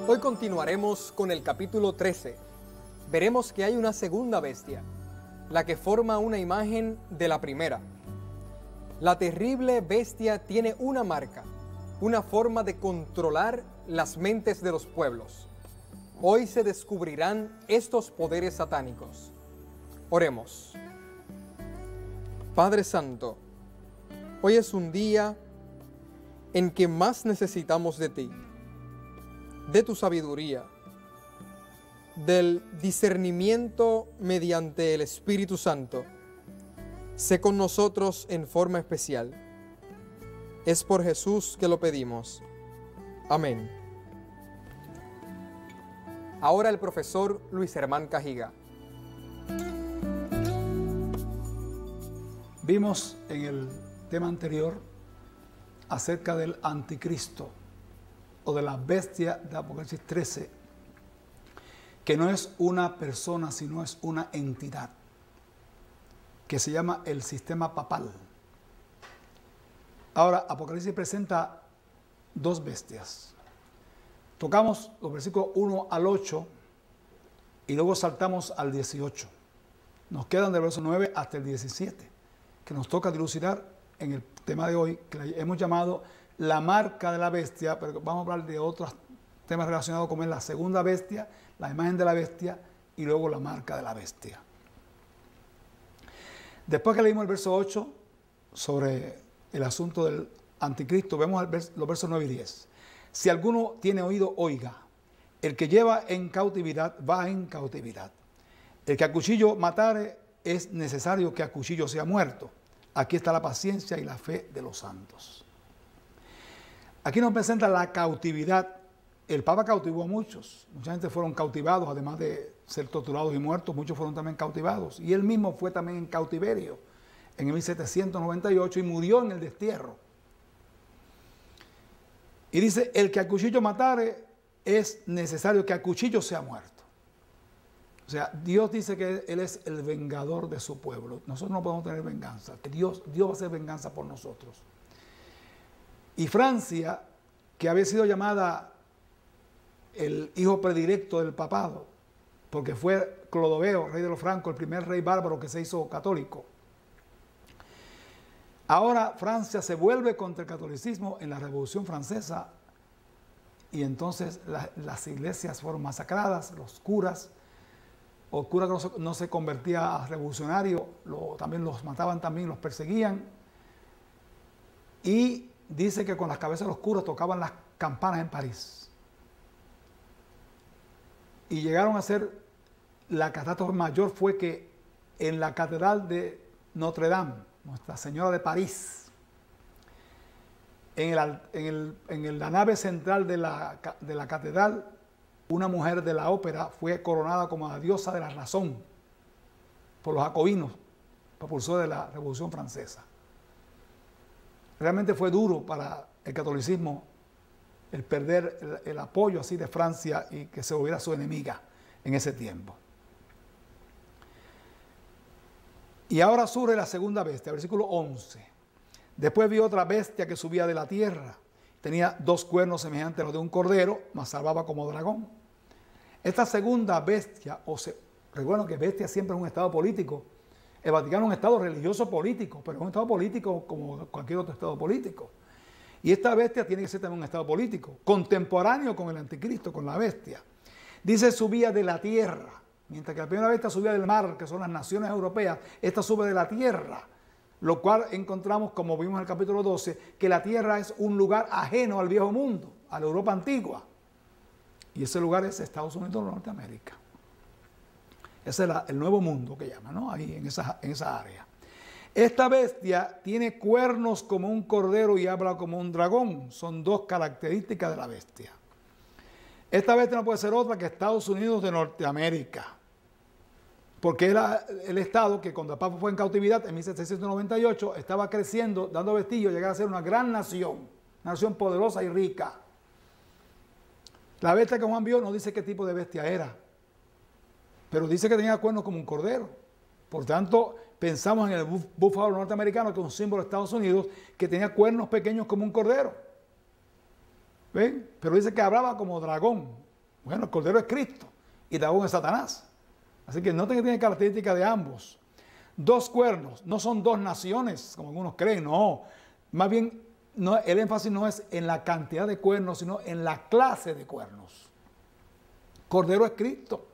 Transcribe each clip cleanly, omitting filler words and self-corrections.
Hoy continuaremos con el capítulo 13. Veremos que hay una segunda bestia, la que forma una imagen de la primera. La terrible bestia tiene una marca, una forma de controlar las mentes de los pueblos. Hoy se descubrirán estos poderes satánicos. Oremos. Padre Santo, hoy es un día en que más necesitamos de ti, de tu sabiduría, del discernimiento mediante el Espíritu Santo. Sé con nosotros en forma especial. Es por Jesús que lo pedimos. Amén. Ahora el profesor Luis Hermán Cajiga. Vimos en el tema anterior acerca del anticristo o de la bestia de Apocalipsis 13, que no es una persona, sino es una entidad, que se llama el sistema papal. Ahora, Apocalipsis presenta dos bestias. Tocamos los versículos 1 al 8 y luego saltamos al 18. Nos quedan del verso 9 hasta el 17, que nos toca dilucidar en el tema de hoy, que hemos llamado la marca de la bestia, pero vamos a hablar de otros temas relacionados como es la segunda bestia, la imagen de la bestia y luego la marca de la bestia. Después que leímos el verso 8 sobre el asunto del anticristo, vemos los versos 9 y 10. Si alguno tiene oído, oiga. El que lleva en cautividad, va en cautividad. El que a cuchillo matare, es necesario que a cuchillo sea muerto. Aquí está la paciencia y la fe de los santos. Aquí nos presenta la cautividad. El Papa cautivó a muchos. Mucha gente fueron cautivados, además de ser torturados y muertos, muchos fueron también cautivados. Y él mismo fue también en cautiverio en el 1798 y murió en el destierro. Y dice, el que a cuchillo matare, es necesario que a cuchillo sea muerto. O sea, Dios dice que Él es el vengador de su pueblo. Nosotros no podemos tener venganza. Dios va a hacer venganza por nosotros. Y Francia, que había sido llamada el hijo predilecto del papado, porque fue Clodoveo, rey de los francos, el primer rey bárbaro que se hizo católico. Ahora Francia se vuelve contra el catolicismo en la Revolución Francesa y entonces las iglesias fueron masacradas, los curas, o el cura que no se convertía a revolucionario, también los mataban, también los perseguían. Y dice que con las cabezas de los curas tocaban las campanas en París. Y llegaron a ser, la catástrofe mayor fue que en la catedral de Notre Dame, Nuestra Señora de París, en la nave central de la catedral, una mujer de la ópera fue coronada como la diosa de la razón por los jacobinos, propulsores de la Revolución Francesa. Realmente fue duro para el catolicismo el perder el apoyo así de Francia y que se volviera su enemiga en ese tiempo. Y ahora surge la segunda bestia, versículo 11. Después vi otra bestia que subía de la tierra. Tenía 2 cuernos semejantes a los de un cordero, mas salvaba como dragón. Esta segunda bestia, recuerden que bestia siempre es un estado político. El Vaticano es un estado religioso político, pero es un estado político como cualquier otro estado político. Y esta bestia tiene que ser también un estado político, contemporáneo con el anticristo, con la bestia. Dice subía de la tierra, mientras que la primera bestia subía del mar, que son las naciones europeas, esta sube de la tierra, lo cual encontramos, como vimos en el capítulo 12, que la tierra es un lugar ajeno al viejo mundo, a la Europa antigua. Y ese lugar es Estados Unidos de Norteamérica. Ese es el nuevo mundo que llaman, ¿no? Ahí en esa área. Esta bestia tiene cuernos como un cordero y habla como un dragón. Son 2 características de la bestia. Esta bestia no puede ser otra que Estados Unidos de Norteamérica. Porque era el estado que cuando el Papa fue en cautividad en 1798 estaba creciendo, dando vestigio, llegar a ser una gran nación poderosa y rica. La bestia que Juan vio no dice qué tipo de bestia era, pero dice que tenía cuernos como un cordero. Por tanto, pensamos en el búfalo norteamericano, que es un símbolo de Estados Unidos, que tenía cuernos pequeños como un cordero. ¿Ven? Pero dice que hablaba como dragón. Bueno, el cordero es Cristo y dragón es Satanás. Así que noten que tiene características de ambos. Dos cuernos, no son dos naciones, como algunos creen, no. Más bien, no, el énfasis no es en la cantidad de cuernos, sino en la clase de cuernos. Cordero es Cristo.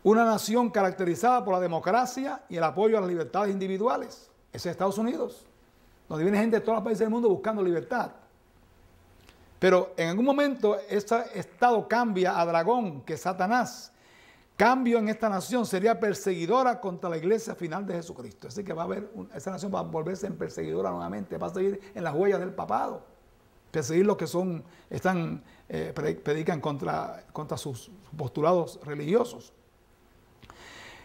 Una nación caracterizada por la democracia y el apoyo a las libertades individuales. Ese es Estados Unidos, donde viene gente de todos los países del mundo buscando libertad. Pero en algún momento este estado cambia a dragón, que es Satanás. Cambio en esta nación sería perseguidora contra la iglesia final de Jesucristo. Así que va a haber, esa nación va a volverse en perseguidora nuevamente, va a seguir en las huellas del papado. Perseguir los que predican contra sus postulados religiosos.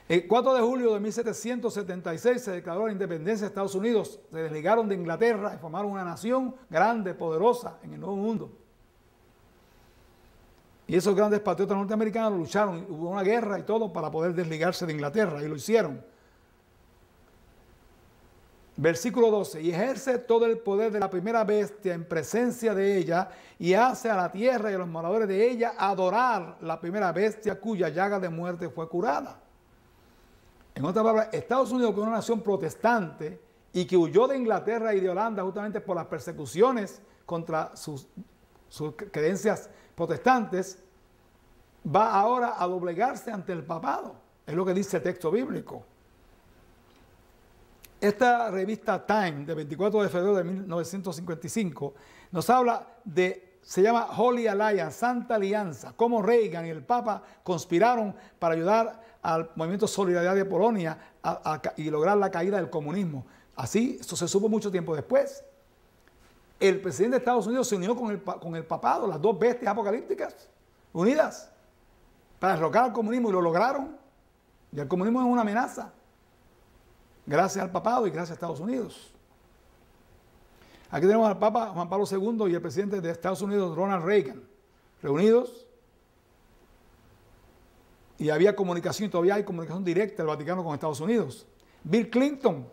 El 4 de julio de 1776 se declaró la independencia de Estados Unidos. Se desligaron de Inglaterra y formaron una nación grande, poderosa en el Nuevo Mundo. Y esos grandes patriotas norteamericanos lucharon, hubo una guerra y todo para poder desligarse de Inglaterra, y lo hicieron. Versículo 12, y ejerce todo el poder de la primera bestia en presencia de ella, y hace a la tierra y a los moradores de ella adorar la primera bestia cuya llaga de muerte fue curada. En otras palabras, Estados Unidos, que es una nación protestante y que huyó de Inglaterra y de Holanda justamente por las persecuciones contra sus creencias protestantes, va ahora a doblegarse ante el papado. Es lo que dice el texto bíblico. Esta revista Time, de 24 de febrero de 1955, nos habla se llama Holy Alliance, Santa Alianza, cómo Reagan y el Papa conspiraron para ayudar al movimiento Solidaridad de Polonia y lograr la caída del comunismo. Así, esto se supo mucho tiempo después. El presidente de Estados Unidos se unió con el papado, las dos bestias apocalípticas, unidas, para derrocar al comunismo, y lo lograron. Y el comunismo es una amenaza, gracias al papado y gracias a Estados Unidos. Aquí tenemos al Papa Juan Pablo II y el presidente de Estados Unidos, Ronald Reagan, reunidos. Y había comunicación, y todavía hay comunicación directa del Vaticano con Estados Unidos. Bill Clinton,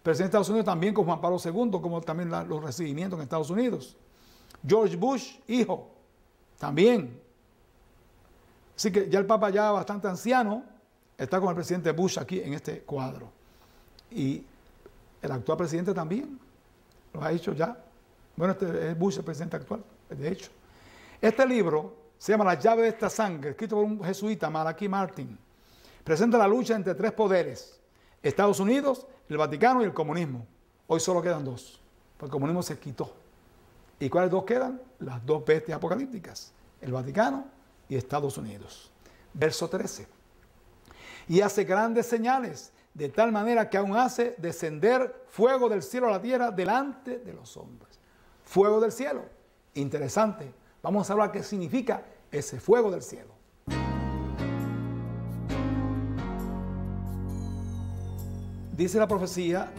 presidente de Estados Unidos, también con Juan Pablo II, como también los recibimientos en Estados Unidos. George Bush, hijo, también. Así que ya el Papa, ya bastante anciano, está con el presidente Bush aquí en este cuadro. Y el actual presidente también lo ha hecho ya. Bueno, este es Bush, el presidente actual, de hecho. Este libro se llama La llave de esta sangre, escrito por un jesuita, Malachi Martin. Presenta la lucha entre tres poderes: Estados Unidos, el Vaticano y el comunismo. Hoy solo quedan dos, porque el comunismo se quitó. ¿Y cuáles dos quedan? Las dos bestias apocalípticas, el Vaticano y Estados Unidos. Verso 13. Y hace grandes señales, de tal manera que aún hace descender fuego del cielo a la tierra delante de los hombres. Fuego del cielo. Interesante. Vamos a hablar qué significa ese fuego del cielo. Dice la profecía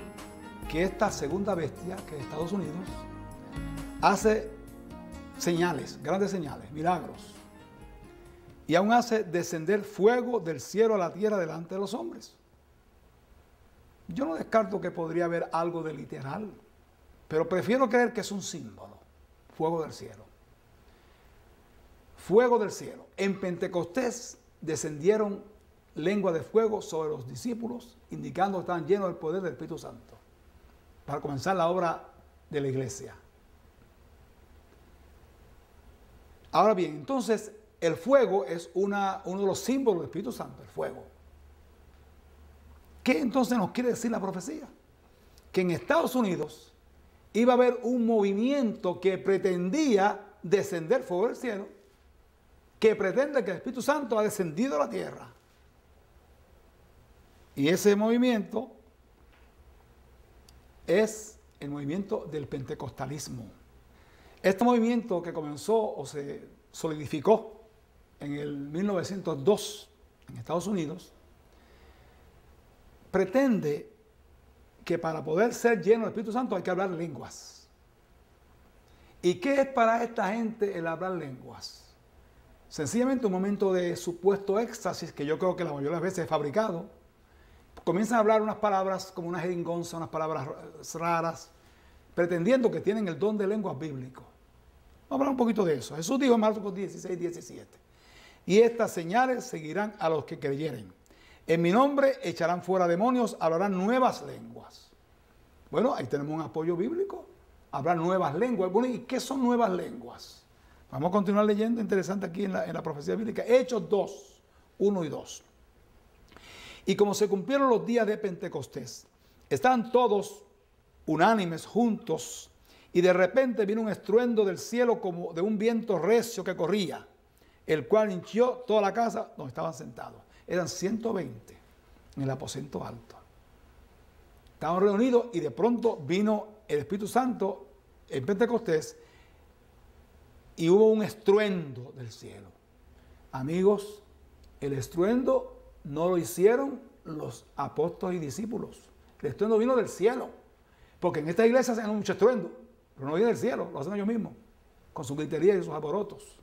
que esta segunda bestia, que es Estados Unidos, hace señales, grandes señales, milagros. Y aún hace descender fuego del cielo a la tierra delante de los hombres. Yo no descarto que podría haber algo de literal, pero prefiero creer que es un símbolo. Fuego del cielo. Fuego del cielo. En Pentecostés descendieron lengua de fuego sobre los discípulos, indicando que estaban llenos del poder del Espíritu Santo para comenzar la obra de la iglesia. Ahora bien, entonces el fuego es uno de los símbolos del Espíritu Santo, el fuego. ¿Qué entonces nos quiere decir la profecía? Que en Estados Unidos iba a haber un movimiento que pretendía descender fuego del cielo, que pretende que el Espíritu Santo ha descendido a la tierra. Y ese movimiento es el movimiento del pentecostalismo. Este movimiento, que comenzó o se solidificó en el 1902 en Estados Unidos, pretende que para poder ser lleno del Espíritu Santo hay que hablar lenguas. ¿Y qué es para esta gente el hablar lenguas? Sencillamente un momento de supuesto éxtasis, que yo creo que la mayoría de las veces es fabricado. Comienzan a hablar unas palabras como una jeringonza, unas palabras raras, pretendiendo que tienen el don de lenguas bíblico. Vamos a hablar un poquito de eso. Jesús dijo en Marcos 16, 17, y estas señales seguirán a los que creyeren. En mi nombre echarán fuera demonios, hablarán nuevas lenguas. Bueno, ahí tenemos un apoyo bíblico. Hablar nuevas lenguas. Bueno, ¿y qué son nuevas lenguas? Vamos a continuar leyendo, interesante aquí en la profecía bíblica. Hechos 2, 1 y 2. Y como se cumplieron los días de Pentecostés, estaban todos unánimes juntos, y de repente vino un estruendo del cielo como de un viento recio que corría, el cual hinchió toda la casa donde estaban sentados. Eran 120 en el aposento alto. Estaban reunidos y de pronto vino el Espíritu Santo en Pentecostés y hubo un estruendo del cielo. Amigos, el estruendo no lo hicieron los apóstoles y discípulos. El estruendo vino del cielo. Porque en esta iglesia hacen mucho estruendo, pero no viene del cielo, lo hacen ellos mismos, con su gritería y sus alborotos.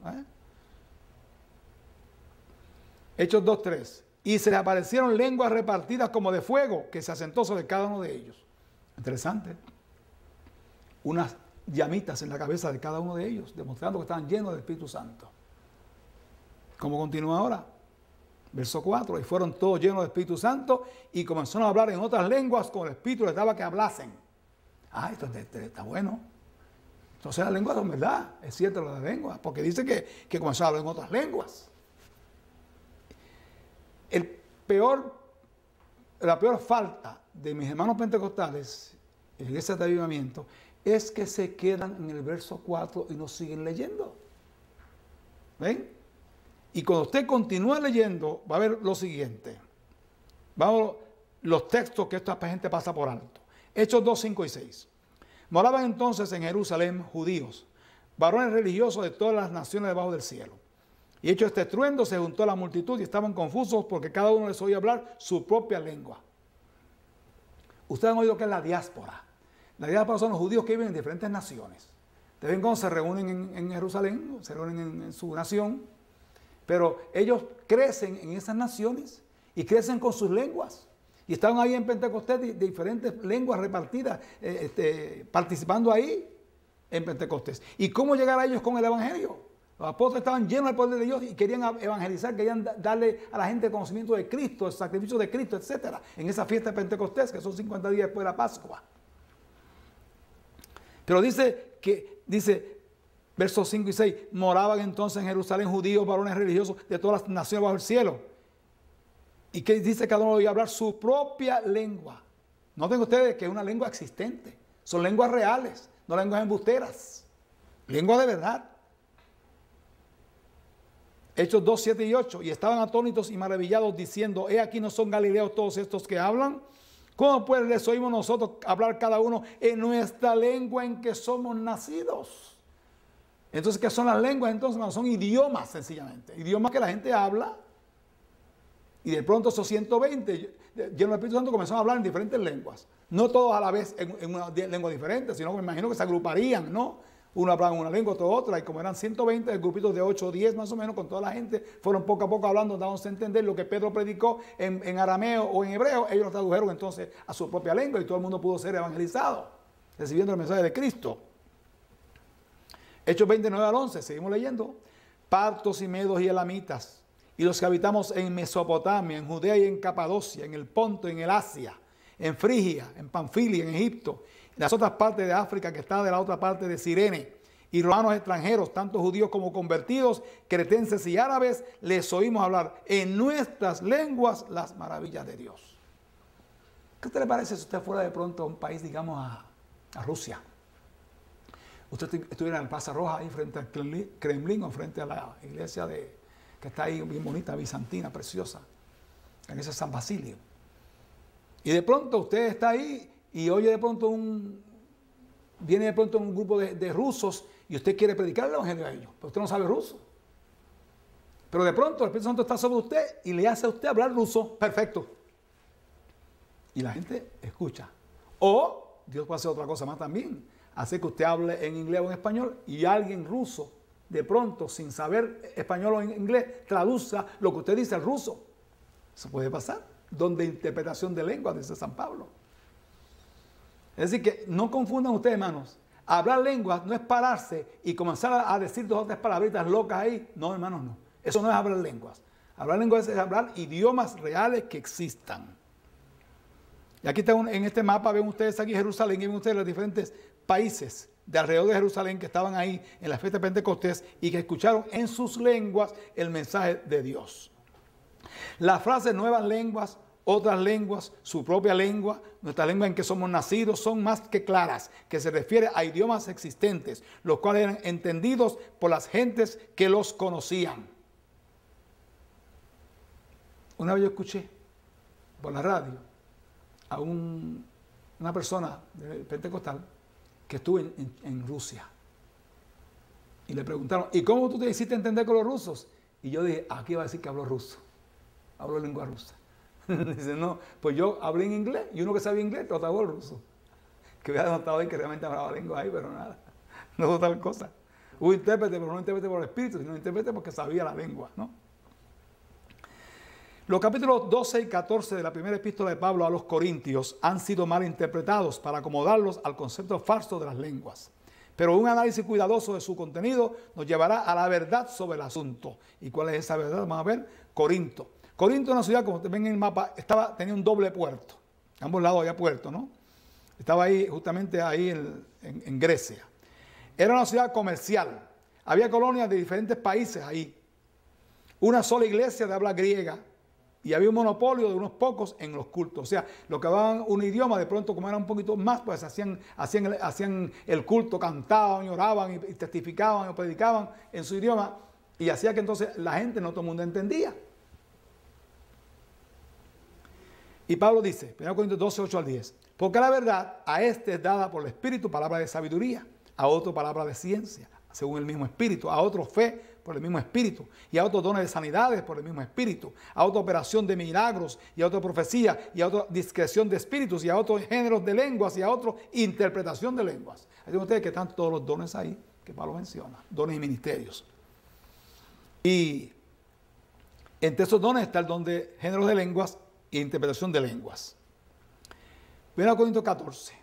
Hechos 2:3. Y se les aparecieron lenguas repartidas como de fuego, que se asentó sobre cada uno de ellos. Interesante. Unas llamitas en la cabeza de cada uno de ellos, demostrando que estaban llenos del Espíritu Santo. ¿Cómo continúa ahora? Verso 4. Y fueron todos llenos del Espíritu Santo y comenzaron a hablar en otras lenguas como el Espíritu les daba que hablasen. Esto está bueno. Entonces las lenguas son verdad, es cierto lo de las lenguas, porque dice que comenzó a hablar en otras lenguas. La peor falta de mis hermanos pentecostales en la iglesia de avivamiento es que se quedan en el verso 4 y no siguen leyendo. ¿Ven? Y cuando usted continúa leyendo, va a ver lo siguiente. Vamos los textos que esta gente pasa por alto. Hechos 2, 5 y 6. Moraban entonces en Jerusalén judíos, varones religiosos de todas las naciones debajo del cielo. Y hecho este estruendo, se juntó a la multitud y estaban confusos porque cada uno les oía hablar su propia lengua. Ustedes han oído que es la diáspora. La diáspora son los judíos que viven en diferentes naciones. De vez en cuando se reúnen en Jerusalén, se reúnen en su nación, pero ellos crecen en esas naciones y crecen con sus lenguas. Y estaban ahí en Pentecostés de diferentes lenguas repartidas, participando ahí en Pentecostés. ¿Y cómo llegar a ellos con el Evangelio? Los apóstoles estaban llenos del poder de Dios y querían evangelizar, querían darle a la gente conocimiento de Cristo, el sacrificio de Cristo, etc. En esa fiesta de Pentecostés, que son 50 días después de la Pascua. Pero dice, versos 5 y 6, moraban entonces en Jerusalén judíos, varones religiosos de todas las naciones bajo el cielo. ¿Y qué dice cada uno? Iba a hablar su propia lengua. Noten ustedes que es una lengua existente. Son lenguas reales, no lenguas embusteras. Lengua de verdad. Hechos 2, 7 y 8. Y estaban atónitos y maravillados diciendo, he aquí no son galileos todos estos que hablan. ¿Cómo pues les oímos nosotros hablar cada uno en nuestra lengua en que somos nacidos? Entonces, ¿qué son las lenguas? Entonces, no, son idiomas sencillamente. Idiomas que la gente habla. Y de pronto esos 120, llenos del Espíritu Santo, comenzaron a hablar en diferentes lenguas. No todos a la vez en una lengua diferente, sino que me imagino que se agruparían, ¿no? Uno hablaba en una lengua, otro otra, y como eran 120, grupitos de 8 o 10 más o menos, con toda la gente, fueron poco a poco hablando, dándose a entender lo que Pedro predicó en arameo o en hebreo. Ellos lo tradujeron entonces a su propia lengua y todo el mundo pudo ser evangelizado, recibiendo el mensaje de Cristo. Hechos 29 al 11, seguimos leyendo. Partos y medos y elamitas, y los que habitamos en Mesopotamia, en Judea y en Capadocia, en el Ponto, en el Asia, en Frigia, en Panfilia, en Egipto, en las otras partes de África que está de la otra parte de Cirene, y romanos extranjeros, tanto judíos como convertidos, cretenses y árabes, les oímos hablar en nuestras lenguas las maravillas de Dios. ¿Qué te le parece si usted fuera de pronto a un país, digamos, a Rusia? Usted estuviera en la Plaza Roja, ahí frente al Kremlin o frente a la iglesia que está ahí bien bonita, bizantina, preciosa, la iglesia de San Basilio. Y de pronto usted está ahí y oye de pronto viene de pronto un grupo de rusos y usted quiere predicar el evangelio a ellos, pero usted no sabe ruso. Pero de pronto el Espíritu Santo está sobre usted y le hace a usted hablar ruso, perfecto. Y la gente escucha. O Dios puede hacer otra cosa más también. hacer que usted hable en inglés o en español y alguien ruso, de pronto, sin saber español o inglés, traduzca lo que usted dice al ruso. Eso puede pasar. Donde interpretación de lengua, dice San Pablo. Es decir, que no confundan ustedes, hermanos. Hablar lenguas no es pararse y comenzar a decir 2 o 3 palabritas locas ahí. No, hermanos, no. Eso no es hablar lenguas. Hablar lenguas es hablar idiomas reales que existan. Y aquí está en este mapa, ven ustedes aquí Jerusalén y ven ustedes los diferentes países de alrededor de Jerusalén que estaban ahí en la fiesta de Pentecostés y que escucharon en sus lenguas el mensaje de Dios. La frase nuevas lenguas, otras lenguas, su propia lengua, nuestra lengua en que somos nacidos, son más que claras, que se refiere a idiomas existentes, los cuales eran entendidos por las gentes que los conocían. Una vez yo escuché por la radio a una persona pentecostal que estuvo en Rusia. Y le preguntaron, ¿y cómo tú te hiciste entender con los rusos? Y yo dije, aquí va a decir que hablo ruso. Hablo lengua rusa. Dice, no, pues yo hablé en inglés y uno que sabía inglés trataba el ruso. Que hubiera notado ahí que realmente hablaba lengua ahí, pero nada. No fue tal cosa. Hubo intérprete, pero no intérprete por el espíritu, sino intérprete porque sabía la lengua, ¿no? Los capítulos 12 y 14 de la primera epístola de Pablo a los Corintios han sido mal interpretados para acomodarlos al concepto falso de las lenguas. Pero un análisis cuidadoso de su contenido nos llevará a la verdad sobre el asunto. ¿Y cuál es esa verdad? Vamos a ver. Corinto. Corinto es una ciudad, como ustedes ven en el mapa, tenía un doble puerto. A ambos lados había puerto, ¿no? Estaba ahí, justamente ahí en Grecia. Era una ciudad comercial. Había colonias de diferentes países ahí. Una sola iglesia de habla griega. Y había un monopolio de unos pocos en los cultos. O sea, los que hablaban un idioma, de pronto, como era un poquito más, pues hacían el culto, cantaban y oraban y testificaban y predicaban en su idioma. Y hacía que entonces la gente, no todo el mundo entendía. Y Pablo dice, 1 Corintios 12, 8 al 10, porque la verdad a este es dada por el Espíritu palabra de sabiduría, a otro palabra de ciencia, según el mismo Espíritu, a otro fe por el mismo Espíritu, y a otros dones de sanidades por el mismo Espíritu, a otra operación de milagros, y a otra profecía, y a otra discreción de espíritus, y a otros géneros de lenguas, y a otra interpretación de lenguas. Ahí ven ustedes que están todos los dones ahí que Pablo menciona, dones y ministerios. Y entre esos dones está el don de géneros de lenguas e interpretación de lenguas. 1 Corintios 14.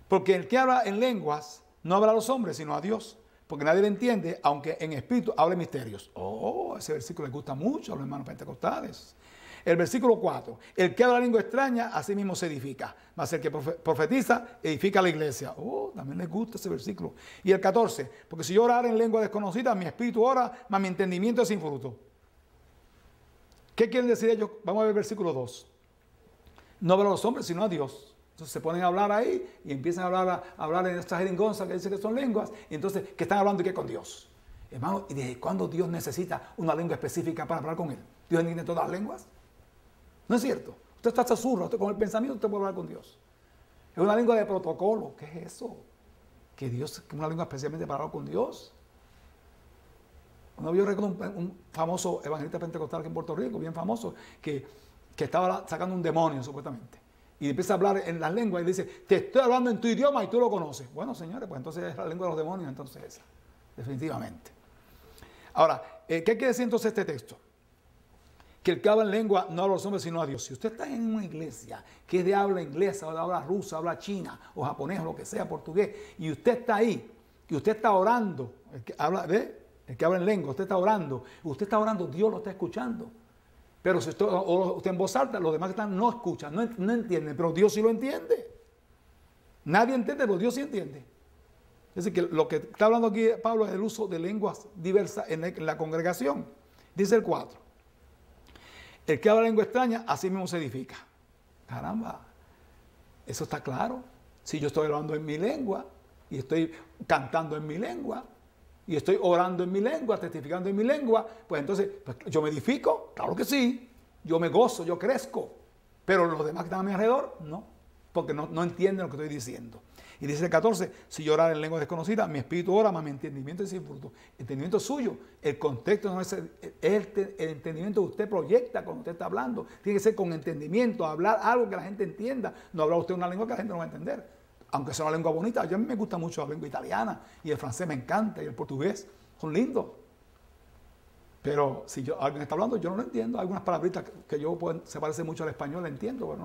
Porque el que habla en lenguas no habla a los hombres, sino a Dios. Porque nadie le entiende, aunque en espíritu hable misterios. Oh, ese versículo les gusta mucho a los hermanos pentecostales. El versículo 4. El que habla lengua extraña, a sí mismo se edifica. Mas el que profetiza, edifica a la iglesia. Oh, también les gusta ese versículo. Y el 14. Porque si yo orara en lengua desconocida, mi espíritu ora, mas mi entendimiento es sin fruto. ¿Qué quieren decir ellos? Vamos a ver el versículo 2. No habla a los hombres, sino a Dios. Entonces se ponen a hablar ahí y empiezan a hablar en esta jeringonza que dice que son lenguas. Y entonces, ¿qué están hablando y qué con Dios? Hermano, ¿y desde cuándo Dios necesita una lengua específica para hablar con Él? ¿Dios entiende todas las lenguas? No es cierto. Usted está susurra, usted con el pensamiento usted puede hablar con Dios. Es una lengua de protocolo. ¿Qué es eso? Que Dios, que una lengua especialmente para hablar con Dios. Yo recuerdo un famoso evangelista pentecostal aquí en Puerto Rico, bien famoso, que estaba sacando un demonio supuestamente. Y empieza a hablar en las lenguas y dice, te estoy hablando en tu idioma y tú lo conoces. Bueno, señores, pues entonces es la lengua de los demonios, entonces esa, definitivamente. Ahora, ¿qué quiere decir entonces este texto? Que el que habla en lengua no habla a los hombres sino a Dios. Si usted está en una iglesia que es de habla inglesa, o de habla rusa, habla china, o japonés, o lo que sea, portugués, y usted está ahí, y usted está orando, el que habla en lengua, usted está orando, Dios lo está escuchando. Pero si usted en voz alta, los demás que están no escuchan, no entienden, pero Dios sí lo entiende. Nadie entiende, pero Dios sí entiende. Es decir, que lo que está hablando aquí Pablo es el uso de lenguas diversas en la congregación. Dice el 4. El que habla lengua extraña, así mismo se edifica. Caramba, eso está claro. Si yo estoy hablando en mi lengua y estoy cantando en mi lengua, y estoy orando en mi lengua, testificando en mi lengua, pues entonces, pues, ¿yo me edifico? Claro que sí. Yo me gozo, yo crezco. Pero los demás que están a mi alrededor, no. Porque no entienden lo que estoy diciendo. Y dice el 14, si yo orara en lengua desconocida, mi espíritu ora, mas mi entendimiento es sin fruto. El entendimiento es suyo. El contexto no es el entendimiento que usted proyecta cuando usted está hablando. Tiene que ser con entendimiento, hablar algo que la gente entienda. No habla usted una lengua que la gente no va a entender. aunque sea una lengua bonita. A mí me gusta mucho la lengua italiana, y el francés me encanta, y el portugués, son lindos. Pero si alguien está hablando, yo no lo entiendo. Hay algunas palabritas que se parece mucho al español, la entiendo, pero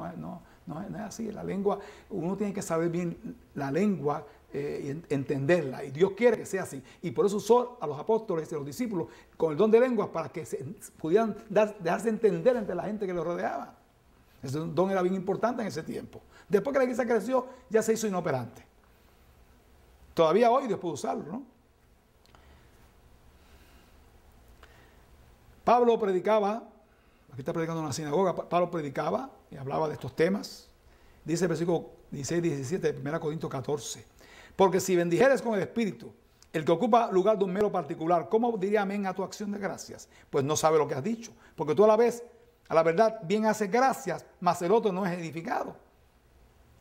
no es así. La lengua, uno tiene que saber bien la lengua y entenderla. Y Dios quiere que sea así. Y por eso usó a los apóstoles y a los discípulos con el don de lenguas para que pudieran dejarse entender entre la gente que los rodeaba. Ese don era bien importante en ese tiempo. Después que la iglesia creció, ya se hizo inoperante. Todavía hoy Dios puede usarlo, ¿no? Pablo predicaba, aquí está predicando en una sinagoga, Pablo predicaba y hablaba de estos temas. Dice el versículo 16 y 17 de 1 Corintios 14. Porque si bendijeres con el Espíritu, el que ocupa lugar de un mero particular, ¿cómo diría amén a tu acción de gracias? Pues no sabe lo que has dicho. Porque tú a la verdad, bien haces gracias, mas el otro no es edificado.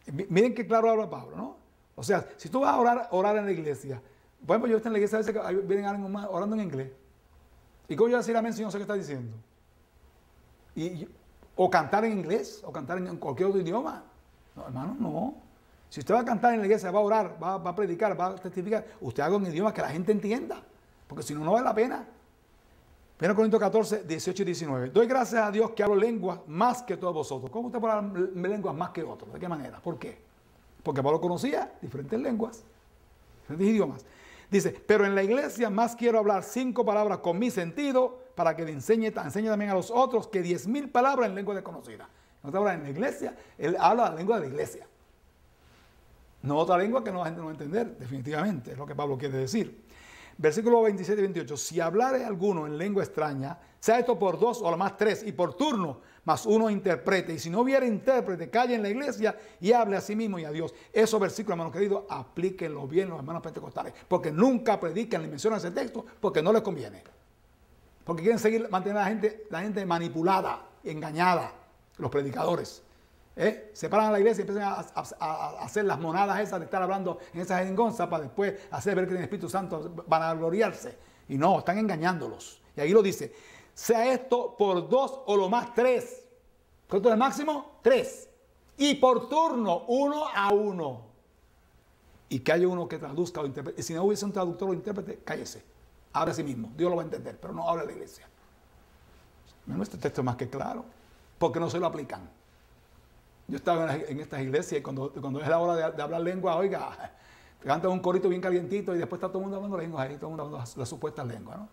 Miren qué claro habla Pablo, ¿no? O sea, si tú vas a orar en la iglesia, por ejemplo, yo estoy en la iglesia, a veces que vienen alguien más orando en inglés. ¿Y cómo yo voy a decir amén si no sé qué está diciendo? O cantar en inglés, o cantar en cualquier otro idioma. No, hermano, no. Si usted va a cantar en la iglesia, va a orar, va a predicar, va a testificar, usted haga un idioma que la gente entienda. Porque si no, no vale la pena. 1 Corintios 14, 18 y 19. Doy gracias a Dios que hablo lenguas más que todos vosotros. ¿Cómo usted puede hablar lenguas más que otros? ¿De qué manera? ¿Por qué? Porque Pablo conocía diferentes lenguas, diferentes idiomas. Dice, pero en la iglesia más quiero hablar 5 palabras con mi sentido para que le enseñe también a los otros que 10,000 palabras en lengua desconocida. En otra palabra, en la iglesia, él habla la lengua de la iglesia. No otra lengua que la gente no va a entender, definitivamente, es lo que Pablo quiere decir. Versículo 27 y 28. Si hablare alguno en lengua extraña, sea esto por 2 o a lo más 3, y por turno, más uno interprete. Y si no hubiera intérprete, calle en la iglesia y hable a sí mismo y a Dios. Esos versículos, hermanos queridos, aplíquenlo bien los hermanos pentecostales. Porque nunca predican ni mencionan ese texto porque no les conviene. Porque quieren seguir manteniendo a la gente manipulada, engañada, los predicadores. Se paran a la iglesia y empiezan a hacer las monadas esas de estar hablando en esa jeringonza para después hacer ver que el Espíritu Santo van a gloriarse. Y no, están engañándolos. Y ahí lo dice, sea esto por 2 o lo más 3. ¿Cuánto es el máximo? 3. Y por turno, 1 a 1. Y que haya uno que traduzca o interprete. Y si no hubiese un traductor o intérprete, cállese. Hable a sí mismo. Dios lo va a entender, pero no hable a la iglesia. Bueno, este texto es más que claro. Porque no se lo aplican. Yo estaba en estas iglesias y cuando es la hora de hablar lengua, oiga, cantan un corito bien calientito y después está todo el mundo hablando lenguas ahí, todo el mundo hablando las supuestas lenguas, ¿no?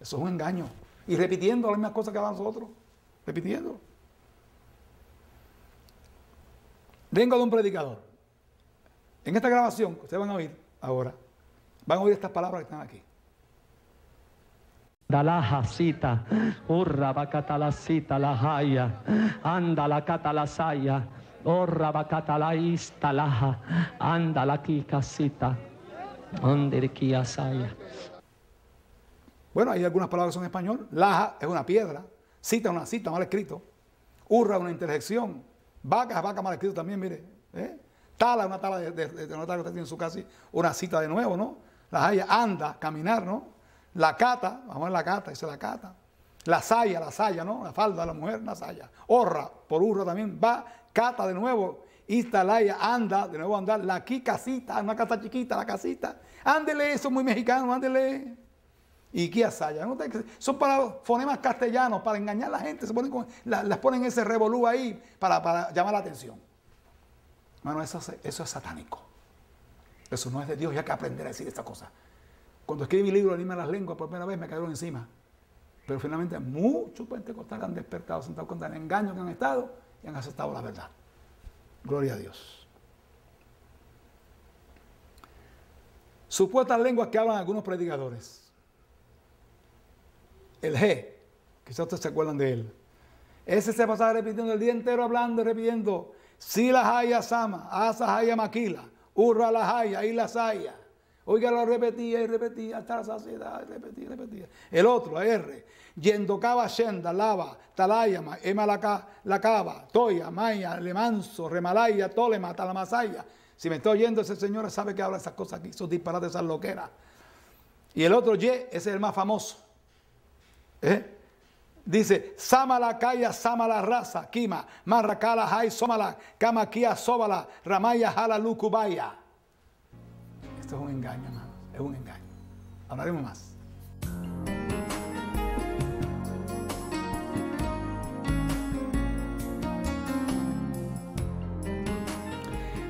Eso es un engaño. Y repitiendo las mismas cosas que hablamos nosotros. Repitiendo. Lengua de un predicador. En esta grabación que ustedes van a oír ahora, van a oír estas palabras que están aquí. Dalaja cita, urra bacatala cita la haya, anda la catalasaya, urra bacatala istalaja, anda la kikasita, saya. Bueno, hay algunas palabras que son en español. Laja es una piedra, cita es una cita mal escrito, urra es una interjección, vaca es vaca mal escrito también, mire. Tala es una tala de una tala que usted tiene en su casa, una cita de nuevo, ¿no? La haya, anda, caminar, ¿no? La cata, vamos a ver la cata, dice la cata. La saya, ¿no? La falda de la mujer, la saya. Horra, por urra también, va, cata de nuevo. Instalaya, anda, de nuevo andar. La casita, una casa chiquita, la casita. Ándele, eso es muy mexicano, ándele. Y kia saya. ¿No? Son para fonemas castellanos, para engañar a la gente. Las ponen ese revolú ahí para llamar la atención. Bueno, eso es satánico. Eso no es de Dios, ya hay que aprender a decir esta cosa. Cuando escribí mi libro, Enigma de las Lenguas, por primera vez me cayeron encima. Pero finalmente muchos pentecostales han despertado, se han dado cuenta del engaño que han estado y han aceptado la verdad. Gloria a Dios. Supuestas lenguas que hablan algunos predicadores. El G, quizás ustedes se acuerdan de él. Ese se pasaba repitiendo el día entero hablando y repitiendo. Si la haya sama, asa haya maquila, urra la haya y la saya. Oiga, lo repetía y repetía hasta la saciedad, repetía. El otro, la R. Yendocaba, Shenda, Lava, Talayama, Ema la Cava, Toya, Maya, Lemanso, Remalaya, Tolema, Talamasaya. Si me está oyendo ese señor, sabe que habla esas cosas aquí, esos disparates, esas loqueras. Y el otro Y, ese es el más famoso. Dice, Samala Kaya Samala Raza, Kima, Marrakala Hai Somala, Kamakia Sobala, Ramaya Hala Lukubaya. Esto es un engaño, hermanos, es un engaño. Hablaremos más.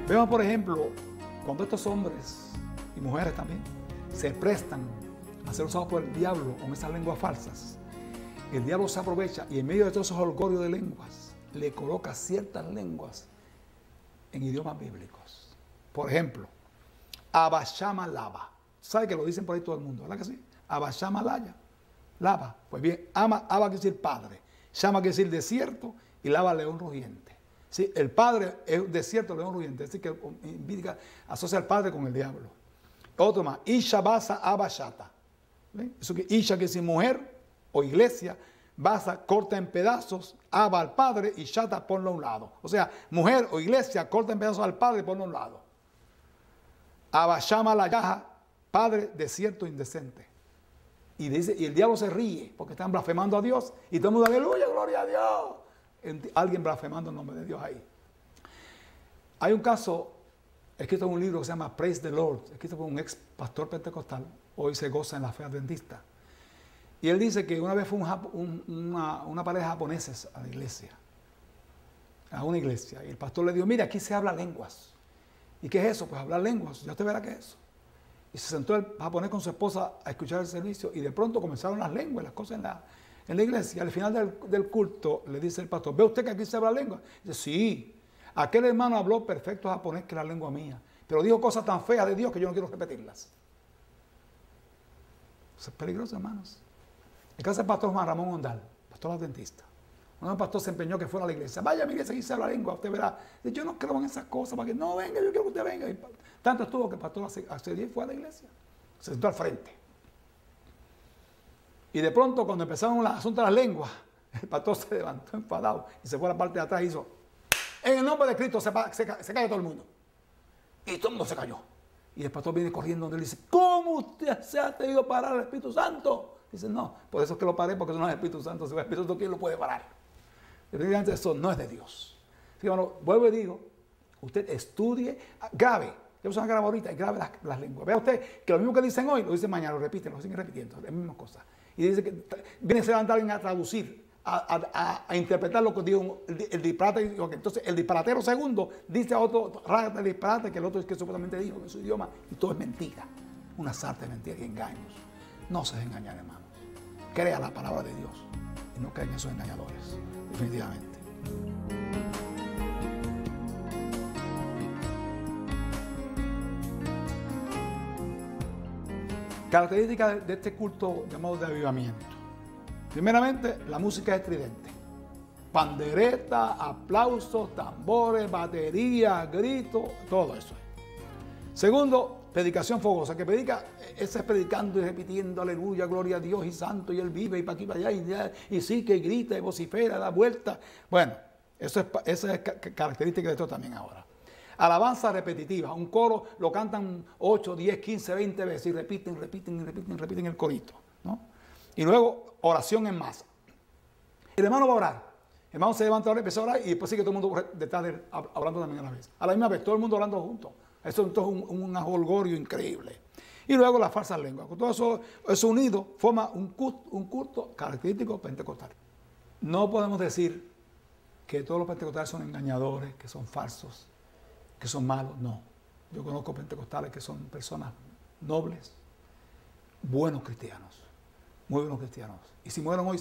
Vemos, por ejemplo, cuando estos hombres y mujeres también se prestan a ser usados por el diablo con esas lenguas falsas, el diablo se aprovecha y en medio de todos esos holgorios de lenguas le coloca ciertas lenguas en idiomas bíblicos. Por ejemplo, Abashama Lava. ¿Sabe que lo dicen por ahí todo el mundo? ¿Verdad que sí? Abashama Lava. Pues bien, Abba quiere decir padre, Shama quiere decir desierto y Lava león rugiente. ¿Sí? El padre es desierto, león rugiente, es decir, que asocia al padre con el diablo. Otro más, Isha Basa Abashata. Eso que Isha quiere decir mujer o iglesia, Basa corta en pedazos, Abba al padre y Shata ponlo a un lado. O sea, mujer o iglesia corta en pedazos al padre y ponlo a un lado. Abashama la yaja, padre desierto indecente. Y dice, y el diablo se ríe porque están blasfemando a Dios y todo el mundo, aleluya, gloria a Dios. Alguien blasfemando el nombre de Dios ahí. Hay un caso escrito en un libro que se llama Praise the Lord, escrito por un ex pastor pentecostal, hoy se goza en la fe adventista. Y él dice que una vez fue una pareja de japoneses a la iglesia, a una iglesia, y el pastor le dijo, mira, aquí se habla lenguas. ¿Y qué es eso? Pues hablar lenguas, ya usted verá qué es eso. Y se sentó el japonés con su esposa a escuchar el servicio y de pronto comenzaron las lenguas, las cosas en la iglesia. Al final del culto le dice el pastor, ¿ve usted que aquí se habla lengua? Dice, sí, aquel hermano habló perfecto japonés que es la lengua mía, pero dijo cosas tan feas de Dios que yo no quiero repetirlas. Eso es peligroso, hermanos. El caso del pastor Juan Ramón Ondal, pastor adventista. Un pastor se empeñó que fuera a la iglesia. Vaya, mire, aquí se habla lengua, usted verá. Dice, yo no creo en esas cosas, para que no venga, yo quiero que usted venga. Y tanto estuvo que el pastor accedió y fue a la iglesia. Se sentó al frente. Y de pronto, cuando empezaron los asuntos de las lenguas, el pastor se levantó enfadado y se fue a la parte de atrás y hizo, en el nombre de Cristo se calla todo el mundo. Y todo el mundo se cayó. Y el pastor viene corriendo donde él dice, ¿cómo usted se ha atrevido a parar al Espíritu Santo? Dice, no, por eso es que lo paré, porque eso no es el Espíritu Santo. Si es el Espíritu Santo, ¿quién lo puede parar? Evidentemente eso no es de Dios. Así que, bueno, vuelvo y digo, usted estudie, grabe. Yo uso una graba ahorita y grabe las lenguas. Vea usted que lo mismo que dicen hoy, lo dicen mañana, lo repiten, lo siguen repitiendo, las mismas cosas. Y dice que viene a levantar alguien a traducir, a interpretar lo que dijo el disparate. Entonces, el disparatero segundo dice a otro el disparate que el otro es que supuestamente dijo en su idioma, y todo es mentira. Una sarta de mentiras y engaños. No se dejen engañar, hermanos. Crea la palabra de Dios y no crean esos engañadores, definitivamente. Características de este culto llamado de avivamiento. Primeramente, la música es estridente. Pandereta, aplausos, tambores, batería, gritos, todo eso. Segundo, predicación fogosa, que predica, ese es predicando y repitiendo, aleluya, gloria a Dios y santo, y él vive, y para aquí, para allá, y sí, que grita, y vocifera, da vuelta. Bueno, esa es característica de esto también ahora. Alabanza repetitiva, un coro lo cantan 8, 10, 15, 20 veces, y repiten el corito, ¿no? Y luego, oración en masa. El hermano va a orar, el hermano se levanta a orar, empieza a orar, y después sigue todo el mundo detrás de él, hablando también a la vez. A la misma vez, todo el mundo hablando juntos. Eso es un holgorio increíble. Y luego las falsas lenguas. Con todo eso unido forma un culto característico pentecostal. No podemos decir que todos los pentecostales son engañadores, que son falsos, que son malos. No. Yo conozco pentecostales que son personas nobles, buenos cristianos, muy buenos cristianos. Y si mueren hoy,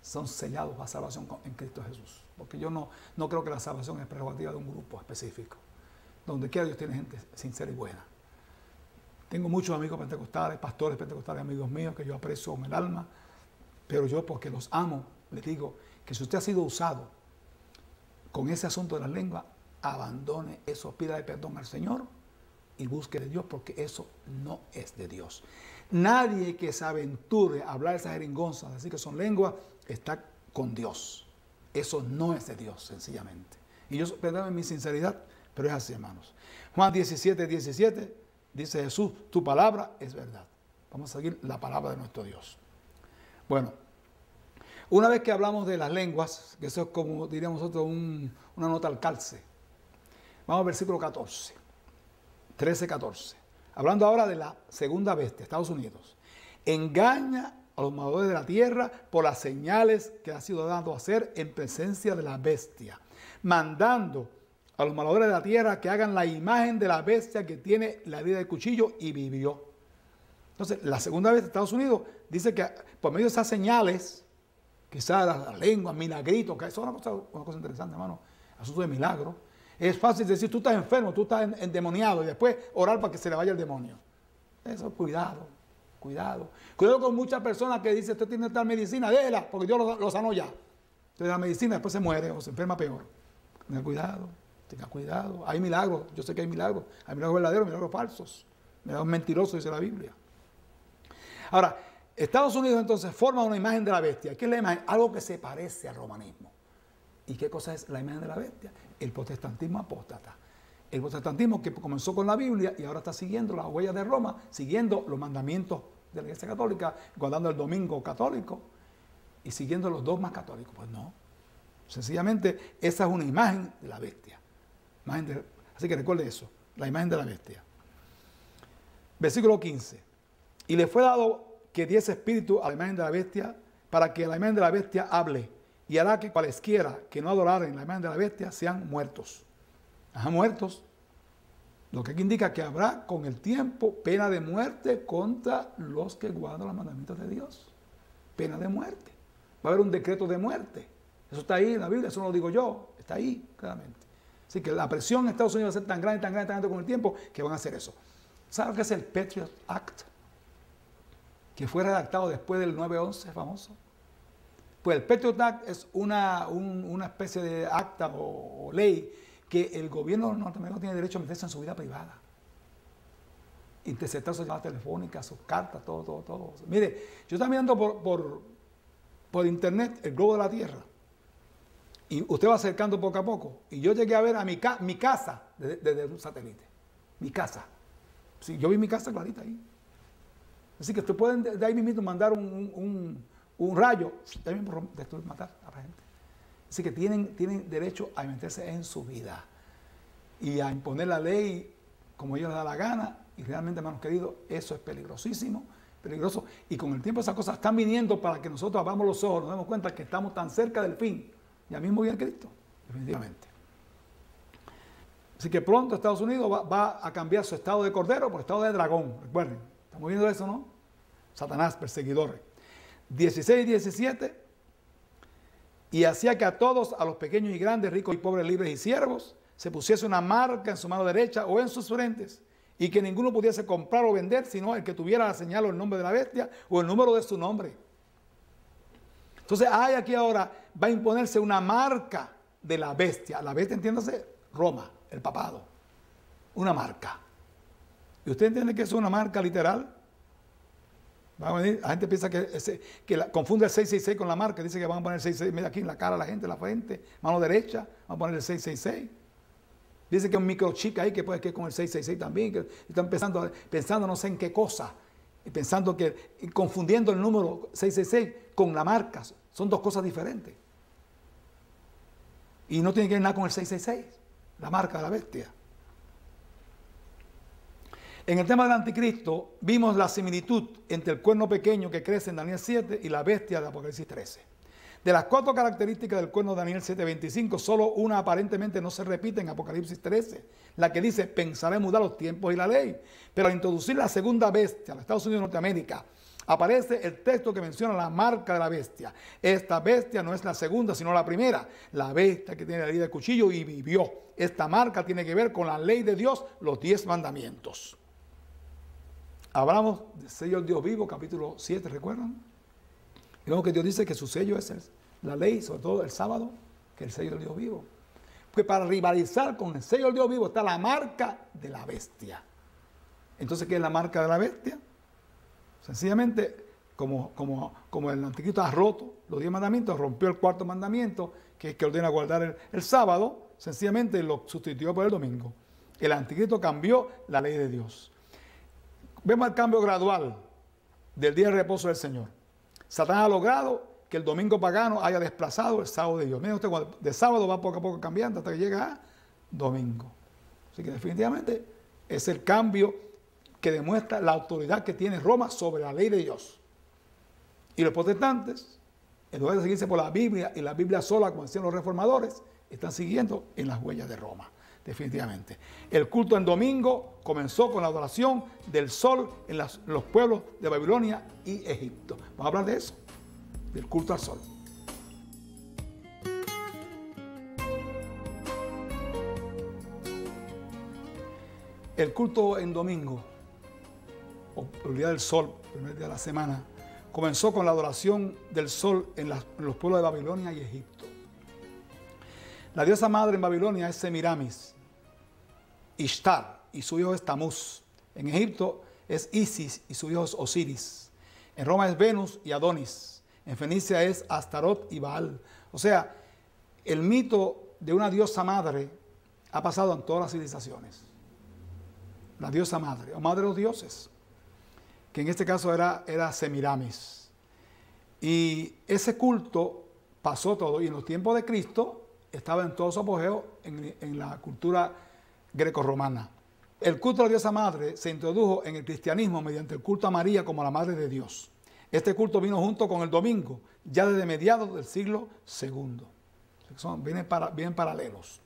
son sellados a salvación en Cristo Jesús. Porque yo no creo que la salvación es prerrogativa de un grupo específico. Donde quiera Dios tiene gente sincera y buena. Tengo muchos amigos pentecostales, pastores pentecostales, amigos míos, que yo aprecio con el alma, pero yo, porque los amo, les digo que si usted ha sido usado con ese asunto de la lengua, abandone eso, pídale perdón al Señor y busque de Dios, porque eso no es de Dios. Nadie que se aventure a hablar esas jeringonzas, así que son lenguas, está con Dios. Eso no es de Dios, sencillamente. Y yo, perdónenme mi sinceridad, pero es así, hermanos. Juan 17, 17, dice Jesús, tu palabra es verdad. Vamos a seguir la palabra de nuestro Dios. Bueno, Una vez que hablamos de las lenguas, que eso es como diríamos nosotros una nota al calce, vamos al versículo 14, 13, 14. Hablando ahora de la segunda bestia, Estados Unidos. Engaña a los moradores de la tierra por las señales que ha sido dado a hacer en presencia de la bestia, mandando a los moradores de la tierra que hagan la imagen de la bestia que tiene la herida del cuchillo y vivió. Entonces, la segunda bestia de Estados Unidos dice que por medio de esas señales, quizás la lengua, milagritos, que eso es una cosa interesante, hermano, asunto de milagro. Es fácil decir, tú estás enfermo, tú estás endemoniado, y después orar para que se le vaya el demonio. Eso, cuidado, cuidado. Cuidado con muchas personas que dicen, usted tiene tal medicina, déjela, porque Dios lo sanó ya. Entonces la medicina después se muere o se enferma peor. Tenga cuidado. Hay milagros, yo sé que hay milagros verdaderos, milagros falsos, milagros mentirosos, dice la Biblia. Ahora, Estados Unidos entonces forma una imagen de la bestia. ¿Qué es la imagen? Algo que se parece al romanismo. ¿Y qué cosa es la imagen de la bestia? El protestantismo apóstata. El protestantismo que comenzó con la Biblia y ahora está siguiendo las huellas de Roma, siguiendo los mandamientos de la Iglesia Católica, guardando el domingo católico y siguiendo los dogmas católicos. Pues no. Sencillamente, esa es una imagen de la bestia. Así que recuerde eso, la imagen de la bestia. Versículo 15. Y le fue dado que diese espíritu a la imagen de la bestia, para que la imagen de la bestia hable, y hará que cualesquiera que no adoraren la imagen de la bestia sean muertos. Muertos. Lo que aquí indica que habrá con el tiempo pena de muerte contra los que guardan los mandamientos de Dios. Pena de muerte. Va a haber un decreto de muerte. Eso está ahí en la Biblia, eso no lo digo yo, está ahí claramente. Así que la presión en Estados Unidos va a ser tan grande, tan grande, tan grande con el tiempo que van a hacer eso. ¿Saben qué es el Patriot Act? Que fue redactado después del 9/11 famoso. Pues el Patriot Act es una especie de acta o ley que el gobierno norteamericano tiene derecho a meterse en su vida privada. Interceptar sus llamadas telefónicas, sus cartas, todo. Mire, yo estaba mirando por internet el globo de la Tierra. Y usted va acercando poco a poco. Y yo llegué a ver a mi casa desde un satélite. Mi casa. Sí, yo vi mi casa clarita ahí. Así que ustedes pueden de ahí mismo mandar un rayo, de ahí mismo matar a la gente. Así que tienen derecho a meterse en su vida y a imponer la ley como ellos les da la gana. Y realmente, hermanos queridos, eso es peligrosísimo, peligroso. Y con el tiempo esas cosas están viniendo para que nosotros abramos los ojos, nos demos cuenta que estamos tan cerca del fin. Ya mismo viene Cristo, definitivamente. Así que pronto Estados Unidos va a cambiar su estado de cordero por estado de dragón. Recuerden, estamos viendo eso, ¿no? Satanás, perseguidores. 16 y 17. Y hacía que a todos, a los pequeños y grandes, ricos y pobres, libres y siervos, se pusiese una marca en su mano derecha o en sus frentes, y que ninguno pudiese comprar o vender, sino el que tuviera la señal o el nombre de la bestia o el número de su nombre. Entonces, aquí ahora va a imponerse una marca de la bestia. La bestia, entiéndase, Roma, el papado. Una marca. ¿Y usted entiende que es una marca literal? Va a venir, la gente piensa confunde el 666 con la marca. Dice que van a poner el 666, mira aquí en la cara a la gente, en la frente, mano derecha, van a poner el 666. Dice que un microchip ahí que puede que con el 666 también, que están pensando no sé en qué cosa, confundiendo el número 666 con la marca. Son dos cosas diferentes. Y no tiene que ver nada con el 666, la marca de la bestia. En el tema del anticristo vimos la similitud entre el cuerno pequeño que crece en Daniel 7 y la bestia de Apocalipsis 13. De las 4 características del cuerno de Daniel 7:25, solo una aparentemente no se repite en Apocalipsis 13, la que dice, pensaré mudar los tiempos y la ley. Pero al introducir la segunda bestia, en Estados Unidos de Norteamérica, aparece el texto que menciona la marca de la bestia. Esta bestia no es la segunda, sino la primera. La bestia que tiene la herida del cuchillo y vivió. Esta marca tiene que ver con la ley de Dios, los 10 mandamientos. Hablamos del sello del Dios vivo, capítulo 7, ¿recuerdan? Y luego que Dios dice que su sello es la ley, sobre todo el sábado, que es el sello del Dios vivo. Porque para rivalizar con el sello del Dios vivo está la marca de la bestia. Entonces, ¿qué es la marca de la bestia? Sencillamente, como el anticristo ha roto los 10 mandamientos, rompió el 4.º mandamiento, que es que ordena guardar el sábado, sencillamente lo sustituyó por el domingo. El anticristo cambió la ley de Dios. Vemos el cambio gradual del día de reposo del Señor. Satanás ha logrado que el domingo pagano haya desplazado el sábado de Dios. Miren usted, de sábado va poco a poco cambiando hasta que llega a domingo. Así que definitivamente es el cambio que demuestra la autoridad que tiene Roma sobre la ley de Dios. Y los protestantes, en lugar de seguirse por la Biblia y la Biblia sola, como decían los reformadores, están siguiendo en las huellas de Roma, definitivamente. El culto en domingo comenzó con la adoración del sol en los pueblos de Babilonia y Egipto. Vamos a hablar de eso, del culto al sol. El culto en domingo, o el día del sol, el primer día de la semana, comenzó con la adoración del sol en los pueblos de Babilonia y Egipto. La diosa madre en Babilonia es Semiramis, Ishtar, y su hijo es Tamuz. En Egipto es Isis y su hijo es Osiris. En Roma es Venus y Adonis. En Fenicia es Astarot y Baal. O sea, el mito de una diosa madre ha pasado en todas las civilizaciones. La diosa madre, o madre de los dioses, que en este caso era Semiramis. Y ese culto pasó todo, y en los tiempos de Cristo estaba en todo su apogeo en la cultura grecorromana. El culto a la diosa madre se introdujo en el cristianismo mediante el culto a María como la madre de Dios. Este culto vino junto con el domingo, ya desde mediados del siglo II. Vienen paralelos.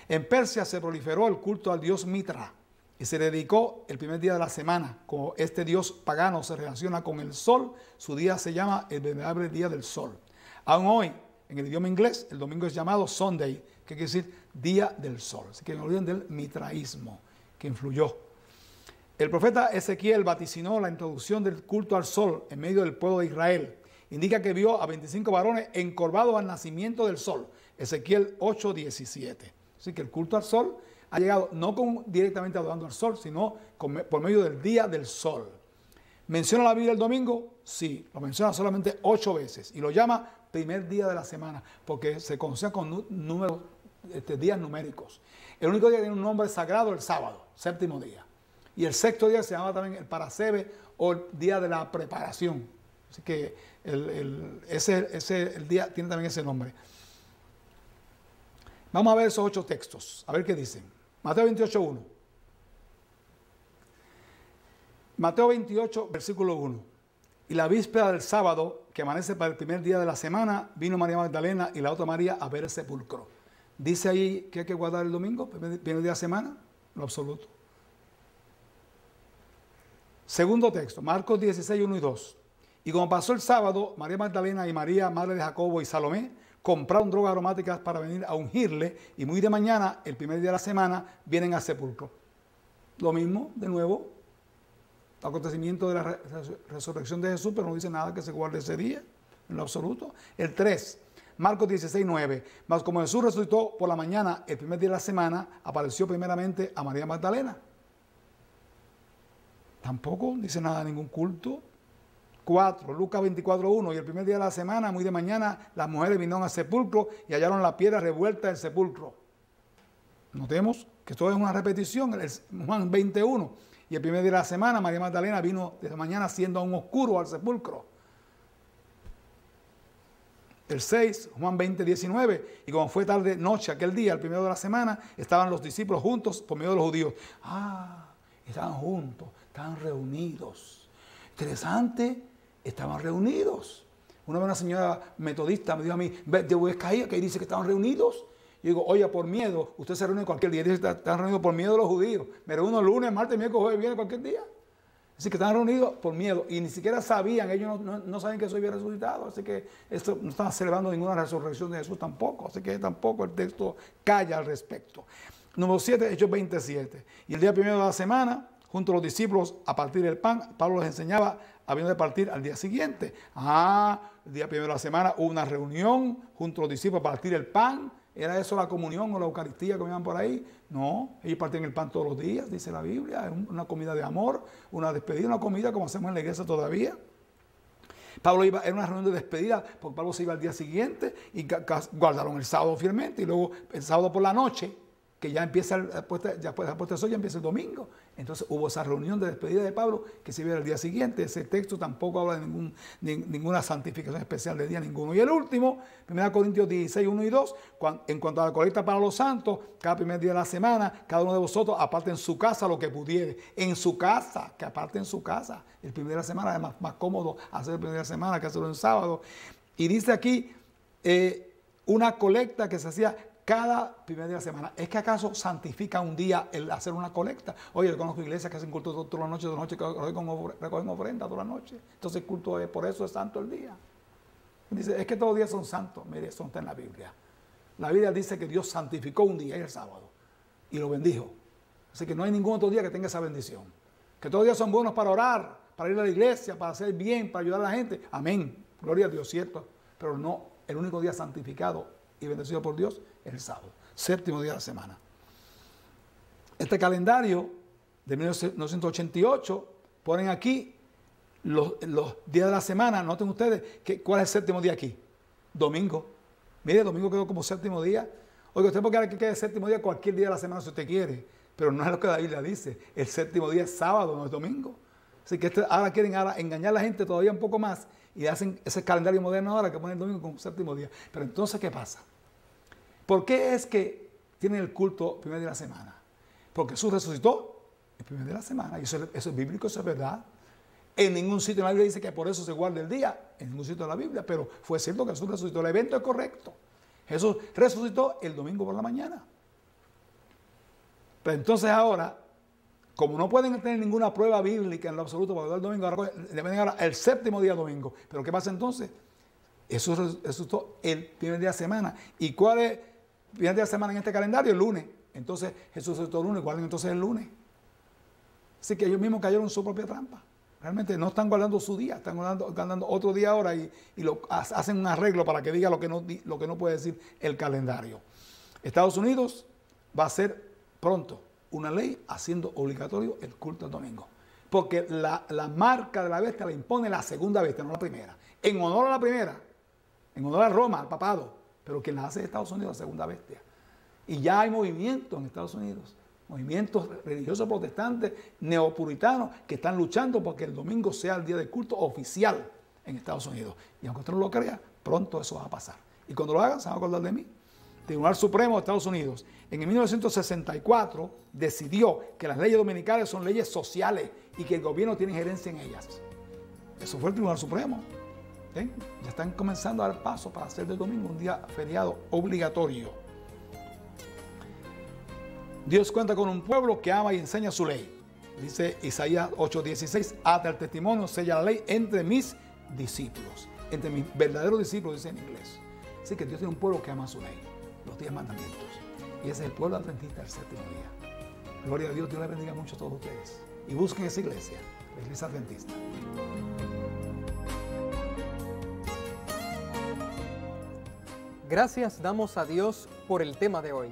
En Persia se proliferó el culto al dios Mitra y se dedicó el primer día de la semana. Como este dios pagano se relaciona con el sol, su día se llama el venerable día del sol. Aún hoy, en el idioma inglés, el domingo es llamado Sunday, que quiere decir día del sol. Así que no olviden del mitraísmo que influyó. El profeta Ezequiel vaticinó la introducción del culto al sol en medio del pueblo de Israel. Indica que vio a 25 varones encorvados al nacimiento del sol. Ezequiel 8:17. Así que el culto al sol ha llegado no directamente adorando al sol, sino por medio del día del sol. ¿Menciona la Biblia el domingo? Sí, lo menciona solamente 8 veces y lo llama primer día de la semana porque se conoce con números, días numéricos. El único día que tiene un nombre sagrado es el sábado, séptimo día. Y el sexto día se llama también el Parasebe o el día de la preparación. Así que el día tiene también ese nombre. Vamos a ver esos 8 textos, a ver qué dicen. Mateo 28:1. Mateo 28, versículo 1. Y la víspera del sábado, que amanece para el primer día de la semana, vino María Magdalena y la otra María a ver el sepulcro. ¿Dice ahí que hay que guardar el domingo, primer día de la semana? Lo absoluto. Segundo texto, Marcos 16, 1 y 2. Y como pasó el sábado, María Magdalena y María, madre de Jacobo y Salomé, compraron drogas aromáticas para venir a ungirle, y muy de mañana, el primer día de la semana, vienen al sepulcro. Lo mismo, de nuevo, acontecimiento de la resurrección de Jesús, pero no dice nada que se guarde ese día, en lo absoluto. El 3, Marcos 16, 9. Mas como Jesús resucitó por la mañana, el primer día de la semana, apareció primeramente a María Magdalena. Tampoco dice nada de ningún culto. 4, Lucas 24:1. Y el primer día de la semana, muy de mañana, las mujeres vinieron al sepulcro y hallaron la piedra revuelta del sepulcro. Notemos que esto es una repetición, Juan 20:1. Y el primer día de la semana, María Magdalena vino de la mañana siendo aún oscuro al sepulcro. El 6, Juan 20:19. Y como fue tarde noche aquel día, el primero de la semana, estaban los discípulos juntos por medio de los judíos. Estaban juntos, estaban reunidos. Interesante, estaban reunidos. Una vez una señora metodista me dijo a mí, ¿de Huescaía que dice que estaban reunidos? Y digo, oye, por miedo, usted se reúne cualquier día, dice que están reunidos por miedo de los judíos. Me reúno lunes, martes, miércoles, jueves, viernes, cualquier día. Así que están reunidos por miedo y ni siquiera sabían, ellos no saben que Jesús había resucitado, así que esto no están celebrando ninguna resurrección de Jesús tampoco, así que tampoco el texto calla al respecto. Número 7, Hechos 27. Y el día primero de la semana, junto a los discípulos a partir el pan, Pablo les enseñaba habiendo de partir al día siguiente. El día primero de la semana hubo una reunión junto a los discípulos a partir el pan. ¿Era eso la comunión o la Eucaristía que veían por ahí? No, ellos partían el pan todos los días, dice la Biblia. Es una comida de amor, una despedida, una comida como hacemos en la iglesia todavía. Pablo iba, era una reunión de despedida, porque Pablo se iba al día siguiente y guardaron el sábado fielmente. Y luego el sábado por la noche, que ya empieza, después del sol ya empieza el domingo. Entonces hubo esa reunión de despedida de Pablo que se viera el día siguiente. Ese texto tampoco habla de ninguna santificación especial de día ninguno. Y el último, 1 Corintios 16, 1 y 2, en cuanto a la colecta para los santos, cada primer día de la semana, cada uno de vosotros aparte en su casa lo que pudiere. En su casa, que aparte en su casa. El primer día de la semana es más cómodo hacer el primer día de la semana que hacerlo en sábado. Y dice aquí una colecta que se hacía cada primer día de la semana. ¿Es que acaso santifica un día el hacer una colecta? Oye, yo conozco iglesias que hacen culto toda la noche, que recogen ofrenda toda la noche. Entonces el culto es, por eso es santo el día. Dice, es que todos los días son santos. Mire, eso no está en la Biblia. La Biblia dice que Dios santificó un día, el sábado, y lo bendijo. Así que no hay ningún otro día que tenga esa bendición. Que todos los días son buenos para orar, para ir a la iglesia, para hacer bien, para ayudar a la gente. Amén. Gloria a Dios, cierto. Pero no, el único día santificado y bendecido por Dios es el sábado, séptimo día de la semana. Este calendario de 1988 ponen aquí los días de la semana. Noten ustedes cuál es el séptimo día aquí. Domingo. Mire, domingo quedó como séptimo día. Oiga, usted puede que quede el séptimo día cualquier día de la semana si usted quiere, pero no es lo que la Biblia dice. El séptimo día es sábado, no es domingo. Así que ahora quieren engañar a la gente todavía un poco más y hacen ese calendario moderno ahora que ponen el domingo como séptimo día. Pero entonces, ¿qué pasa? ¿Por qué es que tienen el culto primer día de la semana? Porque Jesús resucitó el primer día de la semana. Y eso es bíblico, eso es verdad. En ningún sitio en la Biblia dice que por eso se guarda el día. En ningún sitio de la Biblia. Pero fue cierto que Jesús resucitó. El evento es correcto. Jesús resucitó el domingo por la mañana. Pero entonces ahora, como no pueden tener ninguna prueba bíblica en lo absoluto para guardar el domingo, ahora deben ahora el séptimo día domingo. ¿Pero qué pasa entonces? Jesús resucitó el primer día de la semana. ¿Y cuál es el primer día de la semana en este calendario? El lunes. Entonces Jesús resucitó el lunes, guarden entonces el lunes. Así que ellos mismos cayeron en su propia trampa. Realmente no están guardando su día, están guardando otro día ahora y hacen un arreglo para que diga lo que no puede decir el calendario. Estados Unidos va a hacer pronto una ley haciendo obligatorio el culto al domingo. Porque la marca de la bestia la impone la segunda bestia, no la primera. En honor a la primera, en honor a Roma, al papado, pero quien la hace es Estados Unidos, la segunda bestia. Y ya hay movimientos en Estados Unidos, movimientos religiosos protestantes, neopuritanos, que están luchando porque el domingo sea el día de culto oficial en Estados Unidos. Y aunque usted no lo crea, pronto eso va a pasar. Y cuando lo hagan, se van a acordar de mí. El Tribunal Supremo de Estados Unidos, en 1964, decidió que las leyes dominicales son leyes sociales y que el gobierno tiene injerencia en ellas. Eso fue el Tribunal Supremo. ¿Ven? Ya están comenzando a dar paso para hacer del domingo un día feriado obligatorio. Dios cuenta con un pueblo que ama y enseña su ley. Dice Isaías 8:16, ata el testimonio, sella la ley entre mis discípulos. Entre mis verdaderos discípulos, dice en inglés. Así que Dios tiene un pueblo que ama su ley, los 10 mandamientos. Y ese es el pueblo adventista del séptimo día. Gloria a Dios, Dios les bendiga mucho a todos ustedes. Y busquen esa iglesia, la iglesia adventista. Gracias damos a Dios por el tema de hoy.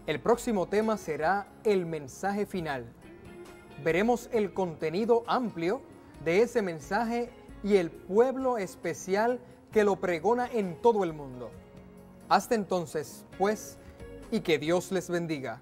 El próximo tema será el mensaje final. Veremos el contenido amplio de ese mensaje y el pueblo especial que lo pregona en todo el mundo. Hasta entonces, pues, y que Dios les bendiga.